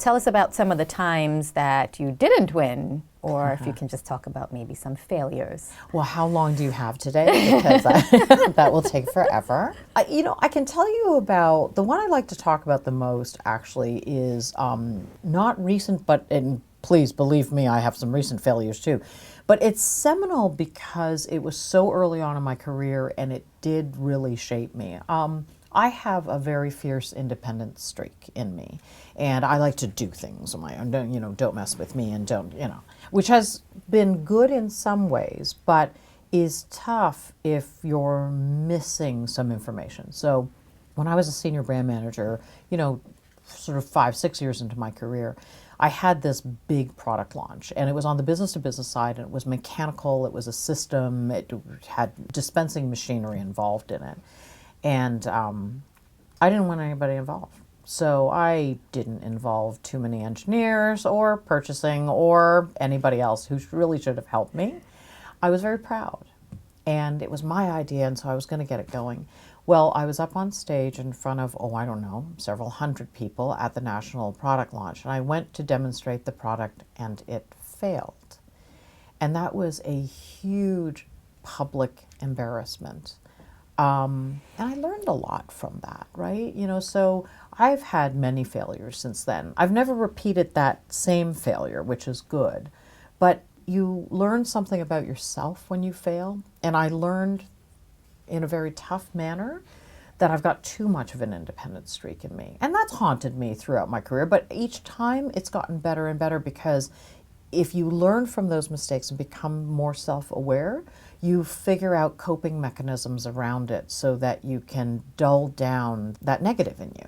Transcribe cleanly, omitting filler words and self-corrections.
tell us about some of the times that you didn't win, or if you can just talk about maybe some failures. Well, how long do you have today? Because that will take forever. I can tell you about, the one I like to talk about the most actually is not recent, but, and please believe me, I have some recent failures too. But it's seminal because it was so early on in my career and it did really shape me. I have a very fierce independent streak in me, and I like to do things on my own. Don't mess with me, and which has been good in some ways, but is tough if you're missing some information. So when I was a senior brand manager, sort of 5-6 years into my career, I had this big product launch, and it was on the business-to-business side, and it was mechanical, it was a system, it had dispensing machinery involved in it. And I didn't want anybody involved. So I didn't involve too many engineers or purchasing or anybody else who really should have helped me. I was very proud, and it was my idea, and so I was going to get it going. Well, I was up on stage in front of, several hundred people at the national product launch, and I went to demonstrate the product, and it failed. And that was a huge public embarrassment. And I learned a lot from that, right? So I've had many failures since then. I've never repeated that same failure, which is good, but you learn something about yourself when you fail. And I learned in a very tough manner that I've got too much of an independent streak in me. And that's haunted me throughout my career, but each time it's gotten better and better, because if you learn from those mistakes and become more self-aware, you figure out coping mechanisms around it so that you can dull down that negative in you.